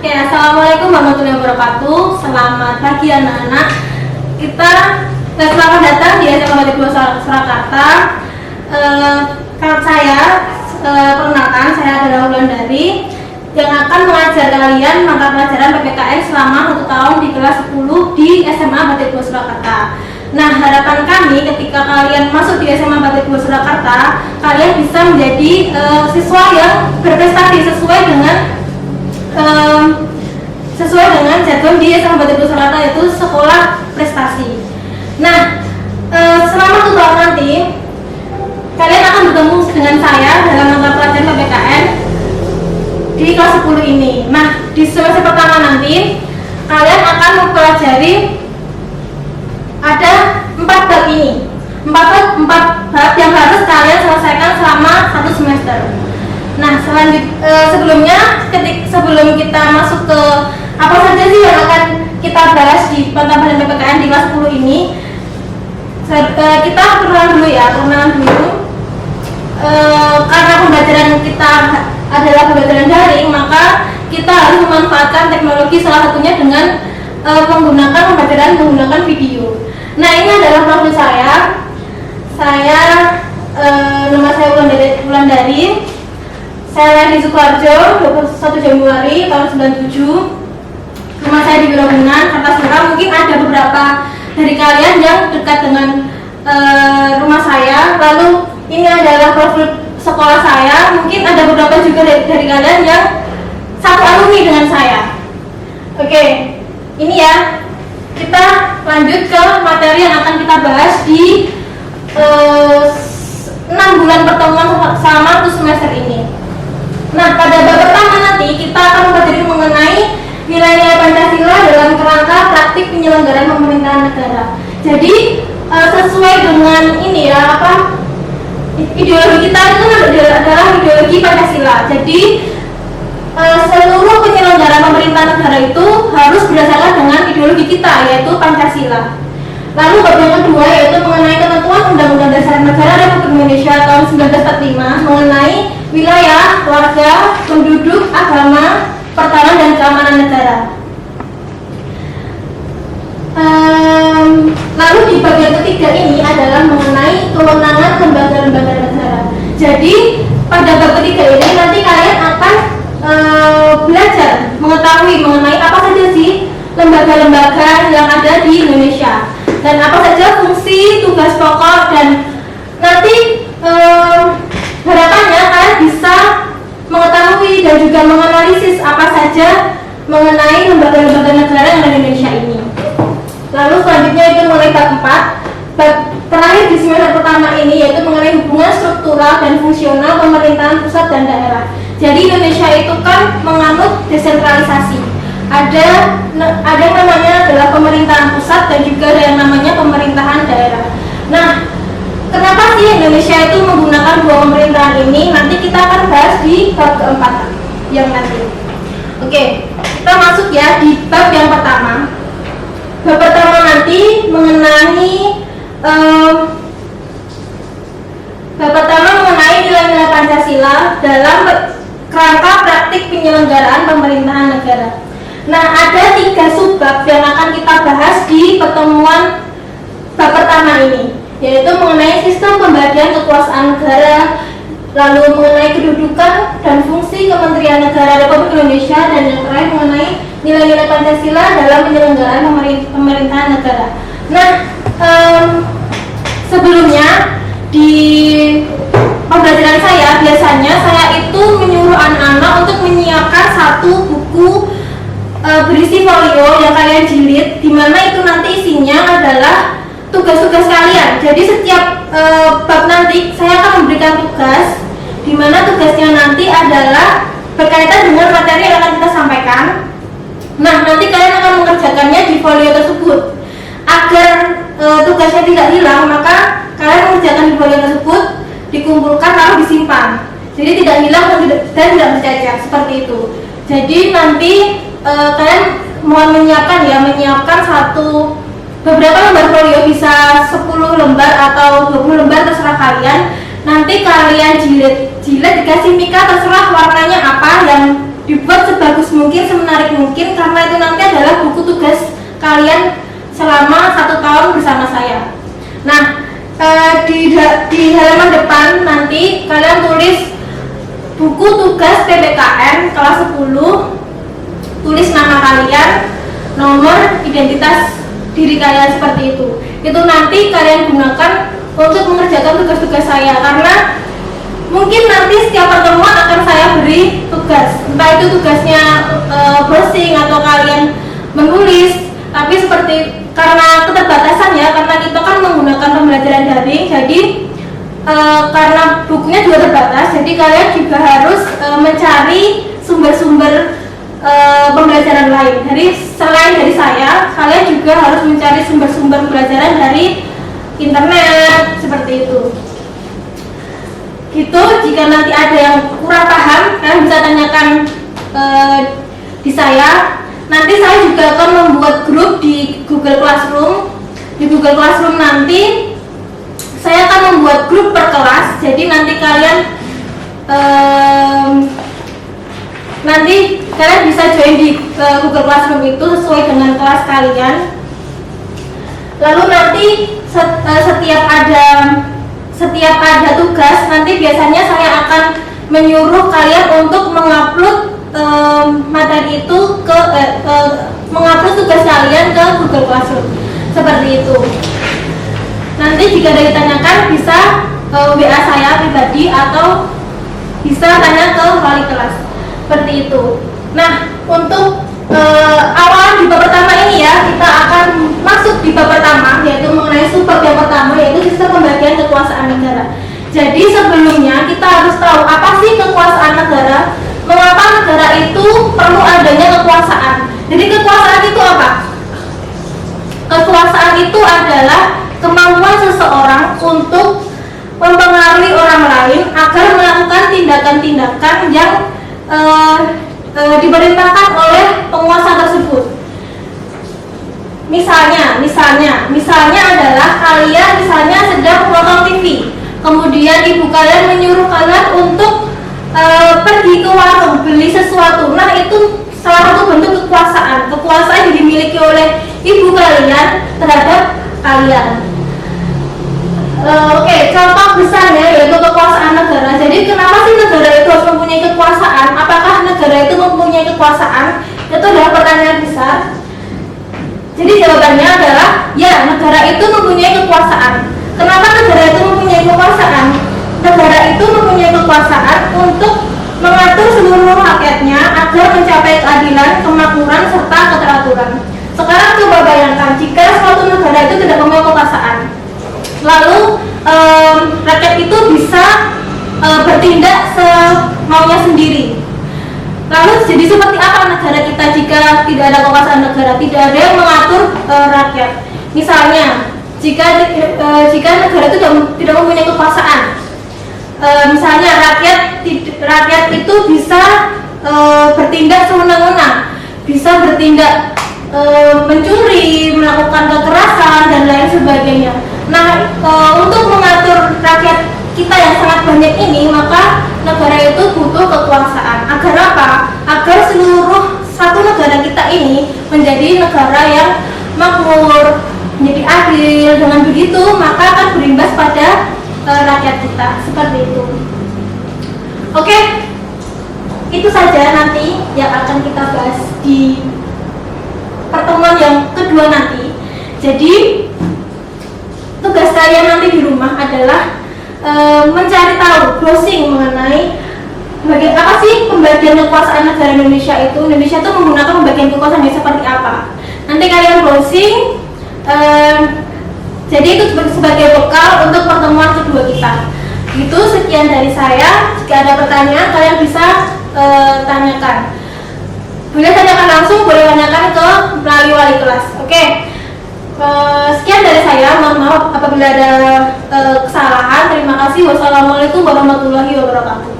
Oke, assalamualaikum warahmatullahi wabarakatuh. Selamat pagi anak-anak. Selamat datang di SMA Batik 2 Surakarta. Perkenalkan, saya adalah Wulandari yang akan mengajar kalian mata pelajaran PPKN selama 1 tahun di kelas 10 di SMA Batik 2 Surakarta. Nah, harapan kami ketika kalian masuk di SMA Batik 2 Surakarta, kalian bisa menjadi siswa yang berprestasi sesuai dengan jadwal di SMA Batik 2 Surakarta, yaitu sekolah prestasi. Nah, selama 1 tahun nanti kalian akan bertemu dengan saya dalam mata pelajaran PPKN di kelas 10 ini. Nah, di semester pertama nanti kalian akan mempelajari ada 4 bab ini. 4 bab yang harus kalian selesaikan selama 1 semester. Nah, sebelum kita masuk ke apa saja sih yang akan kita bahas di mata pelajaran PPKN di kelas 10 ini, kita perkenalan dulu. Karena pembelajaran kita adalah pembelajaran daring, maka kita harus memanfaatkan teknologi, salah satunya dengan menggunakan video. Nah, ini adalah profil saya. Nama saya Wulandari. Saya di Sukoharjo, 21 Januari tahun 97. Rumah saya di Wirogunan, Kartasura. Mungkin ada beberapa dari kalian yang dekat dengan rumah saya. Lalu ini adalah profil sekolah saya. Mungkin ada beberapa juga dari kalian yang satu alumni dengan saya. Oke, ini ya. Kita lanjut ke materi yang akan kita bahas di 6 bulan pertemuan selama 1 semester ini. Nah, pada bab pertama nanti kita akan mempelajari mengenai nilai-nilai Pancasila dalam kerangka praktik penyelenggaraan pemerintahan negara. Jadi sesuai dengan ini ya, ideologi kita itu adalah ideologi Pancasila. Jadi seluruh penyelenggaraan pemerintahan negara itu harus berdasarkan dengan ideologi kita, yaitu Pancasila. Lalu bab yang kedua yaitu mengenai ketentuan Undang-Undang Dasar Negara Republik Indonesia tahun 1945 mengenai wilayah, warga, penduduk, agama, pertahanan dan keamanan negara. Lalu di bagian ketiga ini adalah mengenai kewenangan lembaga-lembaga negara. Jadi pada bab ketiga ini nanti kalian akan belajar mengetahui mengenai apa saja sih lembaga-lembaga yang ada di Indonesia dan apa saja fungsi, tugas pokok, dan nanti harapannya kalian bisa mengetahui dan juga menganalisis apa saja mengenai lembaga-lembaga negara yang ada di Indonesia ini. Lalu selanjutnya itu mengenai bab 4, bab terakhir di semester pertama ini, yaitu mengenai hubungan struktural dan fungsional pemerintahan pusat dan daerah. Jadi Indonesia itu kan menganut desentralisasi. Ada yang namanya adalah pemerintahan pusat dan juga ada yang namanya pemerintahan daerah. Nah, kenapa sih Indonesia itu menggunakan 2 pemerintahan ini? Nanti kita akan bahas di bab keempat yang nanti. Oke, kita masuk ya di bab yang pertama. Bab pertama nanti mengenai nilai-nilai Pancasila dalam kerangka praktik penyelenggaraan pemerintahan negara. Nah, ada 3 subbab yang akan kita bahas di pertemuan bab pertama ini, yaitu mengenai sistem pembagian kekuasaan negara, lalu mengenai kedudukan dan fungsi Kementerian Negara Republik Indonesia, dan yang terakhir mengenai nilai-nilai Pancasila dalam penyelenggaraan pemerintahan negara. Nah, sebelumnya di pembelajaran saya biasanya saya itu menyuruh anak-anak untuk menyiapkan 1 buku berisi folio yang kalian jilid, di mana itu nanti isinya adalah tugas-tugas kalian. Jadi setiap bab nanti saya akan memberikan tugas, di mana tugasnya nanti adalah berkaitan dengan materi yang akan kita sampaikan. Nah, nanti kalian akan mengerjakannya di folio tersebut. Agar tugasnya tidak hilang, maka kalian mengerjakan di folio tersebut, dikumpulkan lalu disimpan. Jadi tidak hilang dan tidak bercacat, seperti itu. Jadi nanti kalian mohon menyiapkan beberapa lembar folio, bisa 10 lembar atau 20 lembar, terserah kalian. Nanti kalian jilid dikasih mika, terserah warnanya apa yang dibuat sebagus mungkin, semenarik mungkin, karena itu nanti adalah buku tugas kalian selama 1 tahun bersama saya. Nah, di halaman depan nanti kalian tulis buku tugas PPKN kelas 10, tulis nama kalian, nomor identitas diri kalian seperti itu. Itu nanti kalian gunakan untuk mengerjakan tugas-tugas saya, karena mungkin nanti setiap pertemuan akan saya beri tugas, entah itu tugasnya browsing atau kalian menulis. Tapi seperti karena keterbatasan ya, karena kita kan menggunakan pembelajaran daring, jadi karena bukunya juga terbatas, jadi kalian juga harus mencari sumber-sumber pembelajaran lain. Jadi selain dari saya, kalian juga harus mencari sumber-sumber pembelajaran dari internet seperti itu. Gitu, jika nanti ada yang kurang paham, kalian bisa tanyakan di saya. Nanti saya juga akan membuat grup di Google Classroom. Di Google Classroom nanti saya akan membuat grup per kelas. Jadi nanti kalian bisa join di Google Classroom itu sesuai dengan kelas kalian. Lalu nanti setiap ada tugas, nanti biasanya saya akan menyuruh kalian untuk mengupload materi itu mengupload tugas kalian ke Google Classroom seperti itu. Nanti jika ada ditanyakan bisa WA saya pribadi atau bisa tanya ke wali kelas seperti itu. Nah, untuk awal di bab pertama ini ya, kita akan masuk di bab pertama, yaitu mengenai subbab yang pertama, yaitu sistem pembagian kekuasaan negara. Jadi sebelumnya kita harus tahu apa sih kekuasaan negara, mengapa negara itu perlu adanya kekuasaan. Jadi kekuasaan itu apa? Kekuasaan itu adalah kemampuan seseorang untuk mempengaruhi orang lain agar melakukan tindakan-tindakan yang diperintahkan oleh penguasa tersebut. Misalnya adalah kalian sedang menonton TV, kemudian ibu kalian menyuruh kalian untuk pergi ke warung beli sesuatu. Nah, itu salah satu bentuk kekuasaan yang dimiliki oleh ibu kalian terhadap kalian. Contoh besarnya yaitu kekuasaan negara. Jadi kenapa sih negara itu harus mempunyai kekuasaan? Apakah negara itu mempunyai kekuasaan? Itu adalah pertanyaan besar. Jadi jawabannya adalah ya, negara itu mempunyai kekuasaan. Kenapa negara itu mempunyai kekuasaan? Negara itu mempunyai kekuasaan untuk mengatur seluruh rakyatnya agar mencapai keadilan, kemakmuran, serta keteraturan. Sekarang coba bayangkan jika suatu negara itu tidak mempunyai kekuasaan, lalu rakyat itu bisa bertindak semaunya sendiri. Lalu jadi seperti apa negara kita jika tidak ada kekuasaan negara, tidak ada yang mengatur rakyat? Misalnya jika negara itu tidak mempunyai kekuasaan, misalnya rakyat itu bisa bertindak sewenang-wenang, bisa bertindak mencuri, melakukan kekerasan dan lain sebagainya. Nah, untuk mengatur rakyat kita yang sangat banyak ini, maka negara itu butuh kekuasaan. Agar apa? Agar seluruh satu negara kita ini menjadi negara yang makmur, menjadi adil. Dengan begitu, maka akan berimbas pada rakyat kita, seperti itu. Oke, itu saja nanti yang akan kita bahas di pertemuan yang kedua nanti. Jadi tugas kalian nanti di rumah adalah mencari tahu, browsing mengenai apa sih pembagian kekuasaan negara Indonesia itu. Indonesia itu menggunakan pembagian kekuasaan seperti apa. Nanti kalian browsing. Jadi itu sebagai bekal untuk pertemuan kedua kita. Itu sekian dari saya. Jika ada pertanyaan kalian bisa tanyakan. Boleh tanyakan langsung, boleh tanyakan ke melalui wali kelas. Oke. Sekian dari saya. Mohon maaf apabila ada kesalahan. Terima kasih. Wassalamualaikum warahmatullahi wabarakatuh.